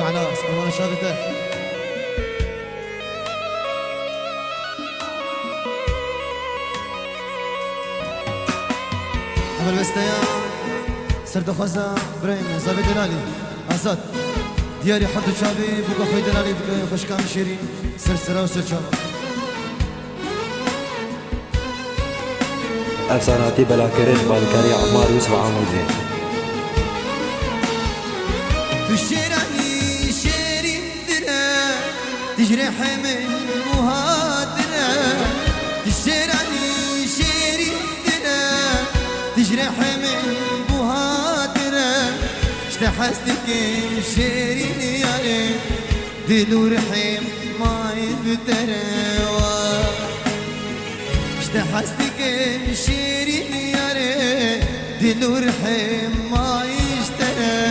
علاء اسكن شابته عمل بستيان سرد خوزا برايم زاوي دلالي آزاد دياري حمد شابي بوقا خوي دلالي خوشكام شيرين سرسرا وسرچاوا افساناتی بلاکرین بالکاری عمار یوسف عاموزی تشيراني شيرين درا تجرح من مهادرة تشيراني شيرين درا تجرح من مهادرة اشتحستك شيرين ياري دلو رحيم ما يبتروا اشتحستك شيرين ياري دلو رحيم ما يشترى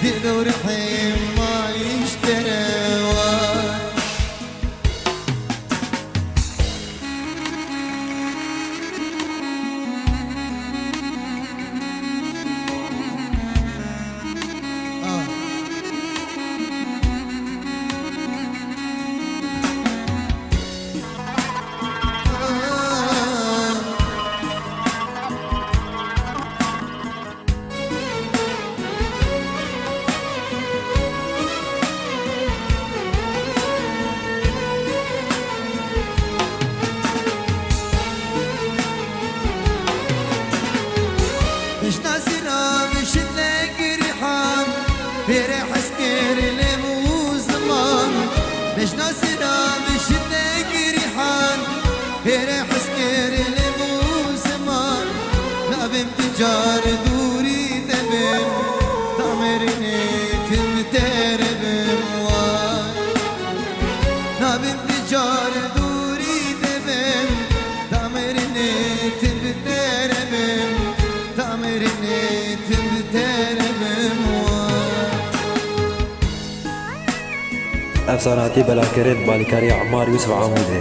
دلو رحيم ما يشترى مش ناسنا مش نلاقي ريحان فرح اسكر لمو زمان مش ناسنا مش نلاقي ريحان فرح اسكر لمو زمان نابم تجار دوري دبم تعمرني كم تربم نابم تجار دوري دبم تعمرني كم تربم تعمرني تبتربم افساناتی بلاکرین بالکاری عمار یوسف عاموزی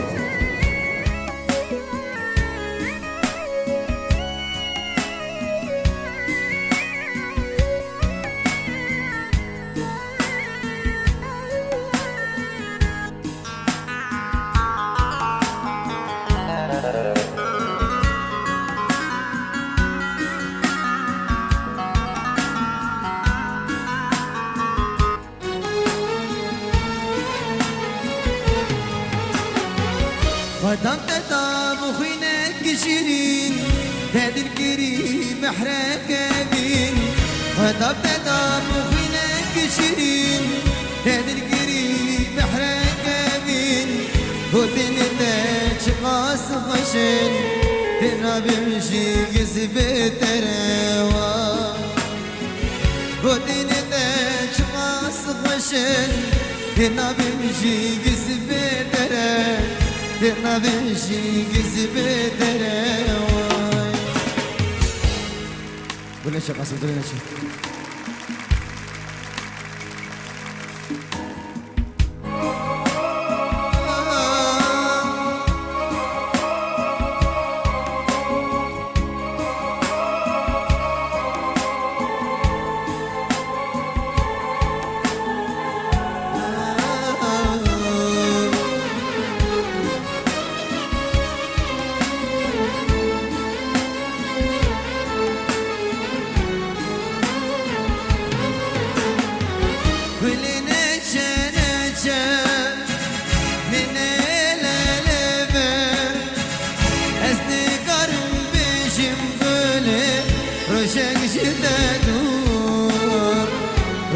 ودم تدام وخينك شيرين تهدي الكريم محركبين ودم تدام وخينك شيرين تهدي الكريم محركبين ودين تاج قاس خشن تنا بمشي قزب تروا ودين تاج قاس خشن تنا بمشي قزب تروا تنا بمشي قزب دراوي قولنا شي قاسم قولنا شي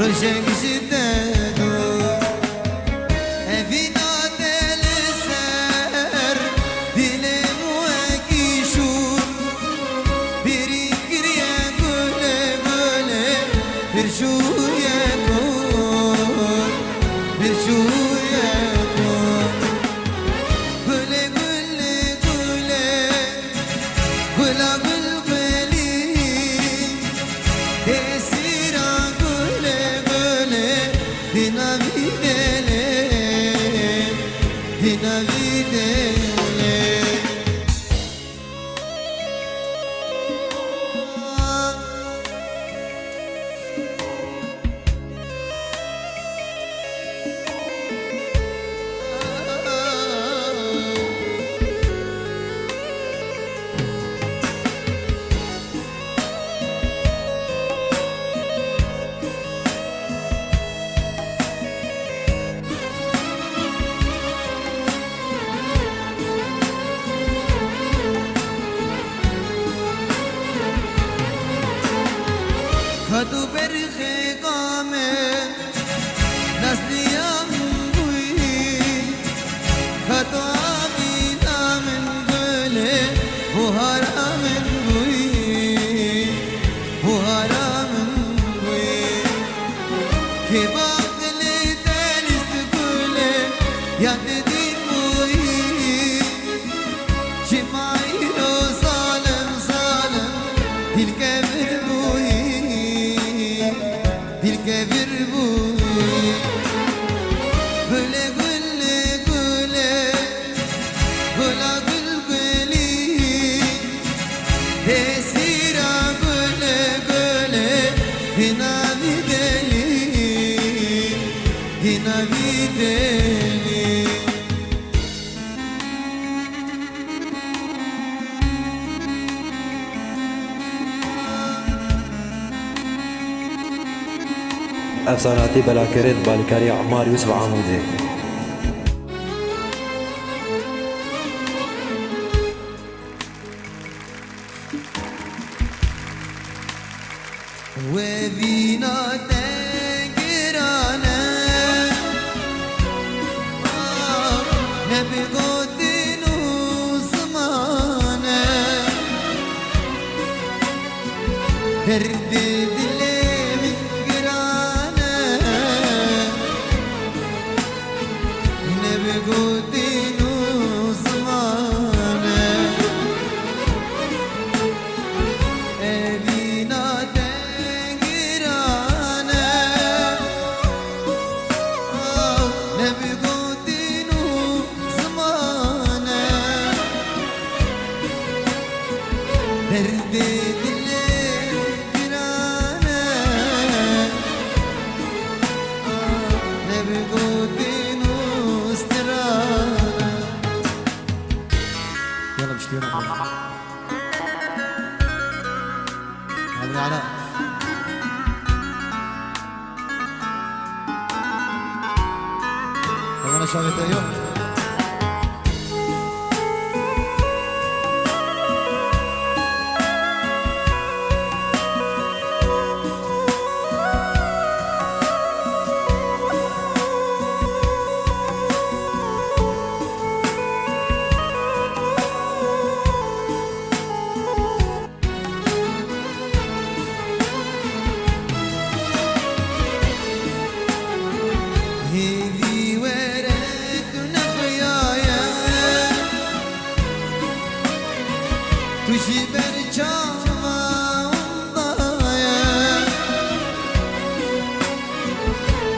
روشنك شدادور أفينا تلسر دلم وكيشور بريكر يا قول برشو يا قول برشو يا قول قول Dina videle, dina videle. که باقلی دلیست گله یاد دید مویی چی مایی رو ظالم ظالم دل کبر مویی دل کبر مویی گله گله گله گلا گل گلی Desira gule gule Hina videli Hina videli افساناتی بلاکرد بالکاری عمار یوسف عامودی وفينا تنقرانا نبقى دينو زمانا درد دلي من قرانا نبقى دينو زمانا أبينا درد دل گرانه نبگو دینو استرانه يلا بشتينا عمري علاء وانا شاغلت ايوه هذي ورقتنا خيايا تجيب الجامع وضايا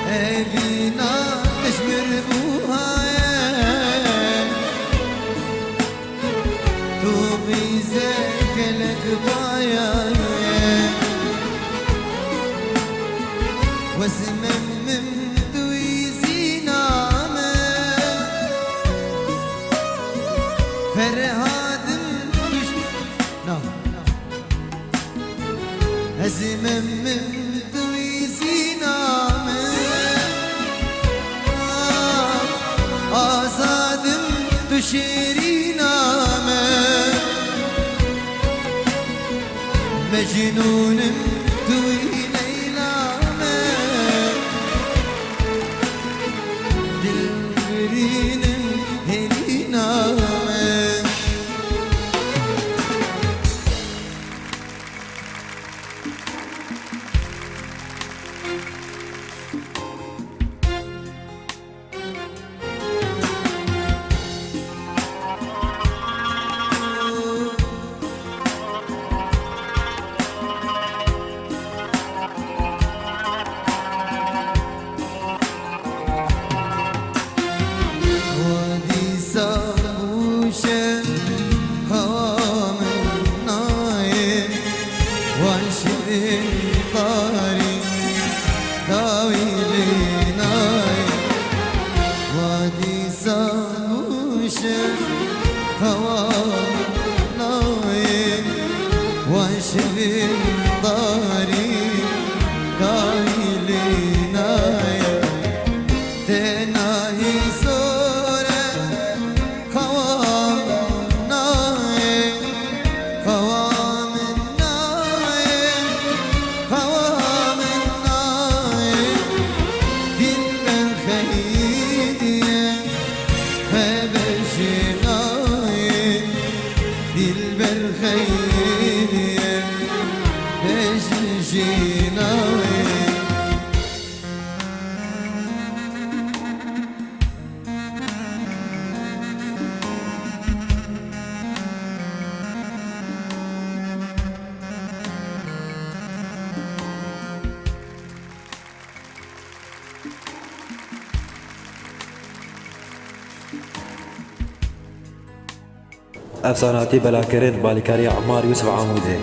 أبينا تشمر بوهايا توبي زكلك بايا وسمم فرهادم düş no Azimem duiziname Azadım düşeriname Mecnunum duy leylame Dilberinim heliname افساناتی بلاکرین بالیکاری عمار یوسف عموده